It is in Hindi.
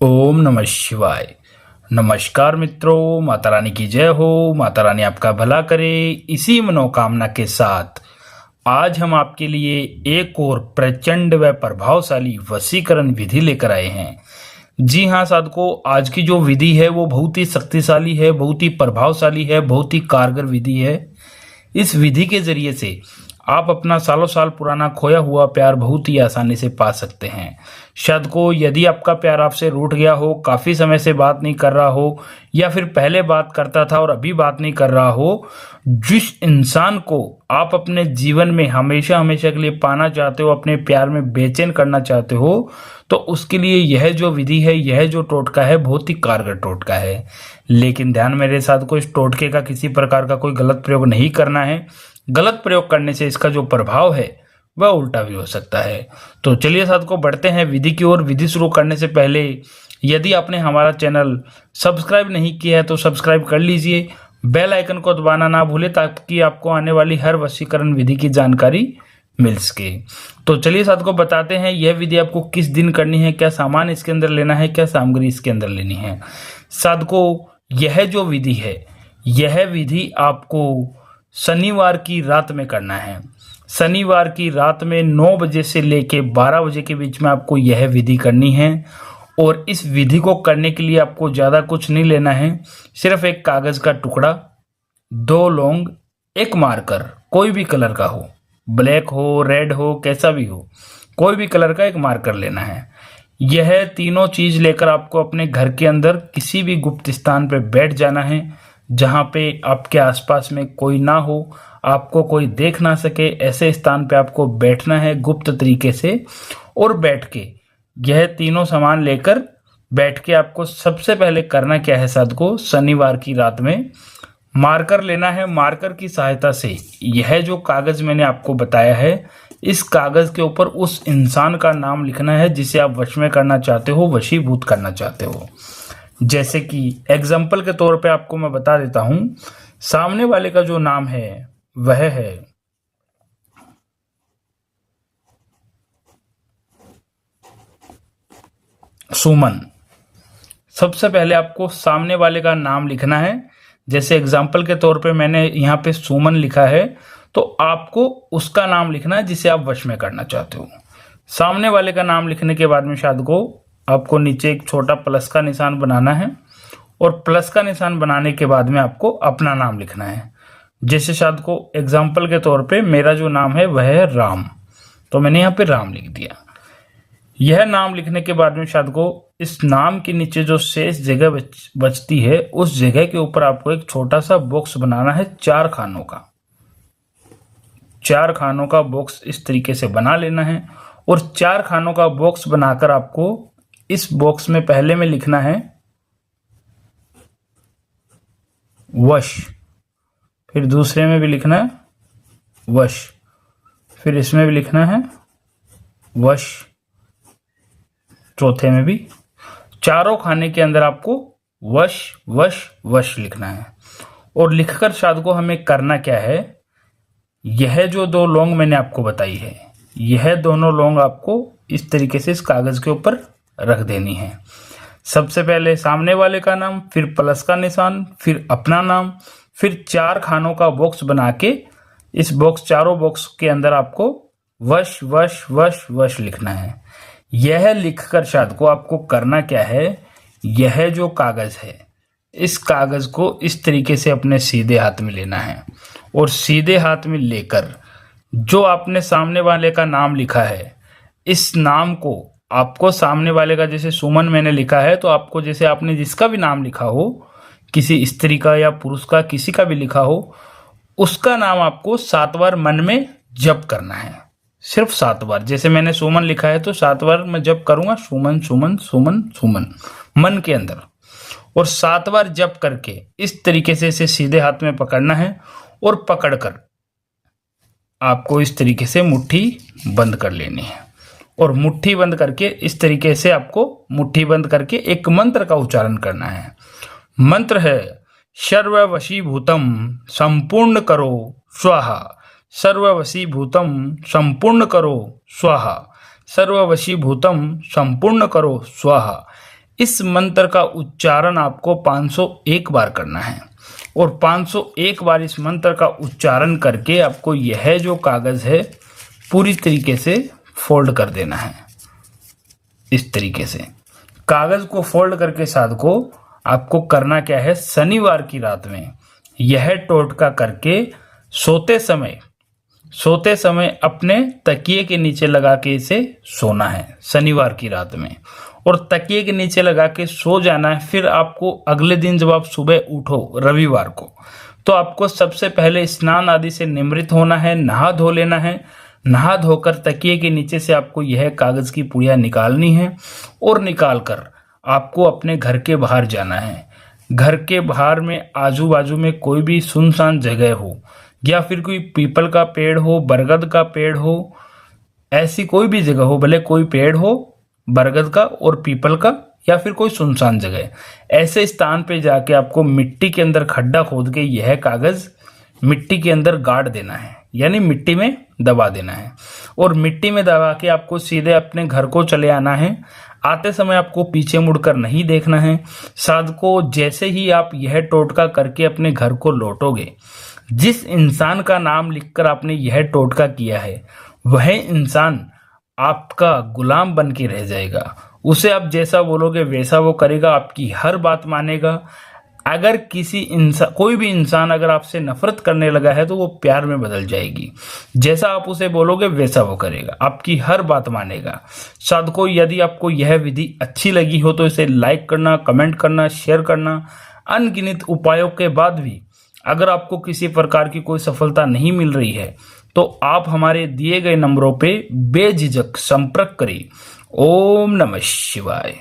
ओम नमः शिवाय। नमस्कार मित्रों, माता रानी की जय हो। माता रानी आपका भला करे, इसी मनोकामना के साथ आज हम आपके लिए एक और प्रचंड व प्रभावशाली वशीकरण विधि लेकर आए हैं। जी हाँ साधकों, आज की जो विधि है वो बहुत ही शक्तिशाली है, बहुत ही प्रभावशाली है, बहुत ही कारगर विधि है। इस विधि के जरिए से आप अपना सालों साल पुराना खोया हुआ प्यार बहुत ही आसानी से पा सकते हैं। शायद को यदि आपका प्यार आपसे रूठ गया हो, काफ़ी समय से बात नहीं कर रहा हो, या फिर पहले बात करता था और अभी बात नहीं कर रहा हो, जिस इंसान को आप अपने जीवन में हमेशा हमेशा के लिए पाना चाहते हो, अपने प्यार में बेचैन करना चाहते हो, तो उसके लिए यह जो विधि है, यह जो टोटका है, बहुत ही कारगर टोटका है। लेकिन ध्यान मेरे साथ को, इस टोटके का किसी प्रकार का कोई गलत प्रयोग नहीं करना है। गलत प्रयोग करने से इसका जो प्रभाव है वह उल्टा भी हो सकता है। तो चलिए साथ को बढ़ते हैं विधि की ओर। विधि शुरू करने से पहले यदि आपने हमारा चैनल सब्सक्राइब नहीं किया है तो सब्सक्राइब कर लीजिए, बेल आइकन को दबाना ना भूलें ताकि आपको आने वाली हर वशीकरण विधि की जानकारी मिल सके। तो चलिए साथ को बताते हैं यह विधि आपको किस दिन करनी है, क्या सामान इसके अंदर लेना है, क्या सामग्री इसके अंदर लेनी है। साथ को यह जो विधि है, यह विधि आपको शनिवार की रात में करना है। शनिवार की रात में 9 बजे से लेके 12 बजे के बीच में आपको यह विधि करनी है। और इस विधि को करने के लिए आपको ज़्यादा कुछ नहीं लेना है, सिर्फ एक कागज़ का टुकड़ा, 2 लौंग, एक मार्कर, कोई भी कलर का हो, ब्लैक हो, रेड हो, कैसा भी हो, कोई भी कलर का एक मार्कर लेना है। यह तीनों चीज़ लेकर आपको अपने घर के अंदर किसी भी गुप्त स्थान पर बैठ जाना है, जहाँ पे आपके आसपास में कोई ना हो, आपको कोई देख ना सके, ऐसे स्थान पे आपको बैठना है गुप्त तरीके से। और बैठ के यह तीनों सामान लेकर बैठ के आपको सबसे पहले करना क्या है साथ को, शनिवार की रात में मार्कर लेना है। मार्कर की सहायता से यह जो कागज़ मैंने आपको बताया है, इस कागज़ के ऊपर उस इंसान का नाम लिखना है जिसे आप वश में करना चाहते हो, वशीभूत करना चाहते हो। जैसे कि एग्जाम्पल के तौर पे आपको मैं बता देता हूं, सामने वाले का जो नाम है वह है सुमन। सबसे पहले आपको सामने वाले का नाम लिखना है। जैसे एग्जाम्पल के तौर पे मैंने यहाँ पे सुमन लिखा है, तो आपको उसका नाम लिखना है जिसे आप वश में करना चाहते हो। सामने वाले का नाम लिखने के बाद में शायद को आपको नीचे एक छोटा प्लस का निशान बनाना है, और प्लस का निशान बनाने के बाद में आपको अपना नाम लिखना है। जैसे शायद को एग्जाम्पल के तौर पे मेरा जो नाम है वह है राम, तो मैंने यहाँ पे राम लिख दिया। यह नाम लिखने के बाद में शायद को इस नाम के नीचे जो शेष जगह बचती है, उस जगह के ऊपर आपको एक छोटा सा बॉक्स बनाना है, 4 खानों का। 4 खानों का बॉक्स इस तरीके से बना लेना है। और 4 खानों का बॉक्स बनाकर आपको इस बॉक्स में पहले में लिखना है वश, फिर दूसरे में भी लिखना है वश, फिर इसमें भी लिखना है वश, चौथे में भी। चारों खाने के अंदर आपको वश वश वश लिखना है। और लिखकर शाद को हमें करना क्या है, यह जो 2 लौंग मैंने आपको बताई है, यह दोनों लौंग आपको इस तरीके से इस कागज के ऊपर रख देनी है। सबसे पहले सामने वाले का नाम, फिर प्लस का निशान, फिर अपना नाम, फिर 4 खानों का बॉक्स बना के इस बॉक्स, चारों बॉक्स के अंदर आपको वश वश वश वश लिखना है। यह लिखकर शायद को आपको करना क्या है, यह जो कागज है, इस कागज को इस तरीके से अपने सीधे हाथ में लेना है। और सीधे हाथ में लेकर जो आपने सामने वाले का नाम लिखा है, इस नाम को आपको सामने वाले का, जैसे सुमन मैंने लिखा है, तो आपको जैसे आपने जिसका भी नाम लिखा हो, किसी स्त्री का या पुरुष का, किसी का भी लिखा हो, उसका नाम आपको 7 बार मन में जप करना है, सिर्फ 7 बार। जैसे मैंने सुमन लिखा है तो 7 बार मैं जप करूंगा, सुमन सुमन सुमन सुमन, मन के अंदर। और 7 बार जप करके इस तरीके से इसे सीधे हाथ में पकड़ना है, और पकड़कर आपको इस तरीके से मुट्ठी बंद कर लेनी है। और मुट्ठी बंद करके इस तरीके से आपको मुट्ठी बंद करके एक मंत्र का उच्चारण करना है। मंत्र है सर्ववशीभूतम संपूर्ण करो स्वाहा, सर्ववशीभूतम संपूर्ण करो स्वाहा, सर्ववशीभूतम संपूर्ण करो स्वाहा। इस मंत्र का उच्चारण आपको 501 बार करना है और 501 बार इस मंत्र का उच्चारण करके आपको यह जो कागज है पूरी तरीके से फोल्ड कर देना है। इस तरीके से कागज को फोल्ड करके साथ को आपको करना क्या है, शनिवार की रात में यह टोटका करके सोते समय अपने तकिए के नीचे लगा के इसे सोना है शनिवार की रात में, और तकिए के नीचे लगा के सो जाना है। फिर आपको अगले दिन जब आप सुबह उठो रविवार को, तो आपको सबसे पहले स्नान आदि से निवृत्त होना है, नहा धो लेना है। नहा धोकर तकिए के नीचे से आपको यह कागज की पुड़िया निकालनी है और निकाल कर आपको अपने घर के बाहर जाना है। घर के बाहर में आजू बाजू में कोई भी सुनसान जगह हो या फिर कोई पीपल का पेड़ हो, बरगद का पेड़ हो, ऐसी कोई भी जगह हो, भले कोई पेड़ हो बरगद का और पीपल का या फिर कोई सुनसान जगह, ऐसे स्थान पे जाके आपको मिट्टी के अंदर खड्डा खोद के यह कागज मिट्टी के अंदर गाड़ देना है, यानी मिट्टी में दबा देना है। और मिट्टी में दबा के आपको सीधे अपने घर को चले आना है। आते समय आपको पीछे मुड़कर नहीं देखना है। साधको जैसे ही आप यह टोटका करके अपने घर को लौटोगे, जिस इंसान का नाम लिखकर आपने यह टोटका किया है वह इंसान आपका गुलाम बन के रह जाएगा। उसे आप जैसा बोलोगे वैसा वो करेगा, आपकी हर बात मानेगा। अगर कोई भी इंसान अगर आपसे नफरत करने लगा है तो वो प्यार में बदल जाएगी। जैसा आप उसे बोलोगे वैसा वो करेगा, आपकी हर बात मानेगा। साधको यदि आपको यह विधि अच्छी लगी हो तो इसे लाइक करना, कमेंट करना, शेयर करना। अनगिनत उपायों के बाद भी अगर आपको किसी प्रकार की कोई सफलता नहीं मिल रही है तो आप हमारे दिए गए नंबरों पे बेझिझक संपर्क करें। ओम नमः शिवाय।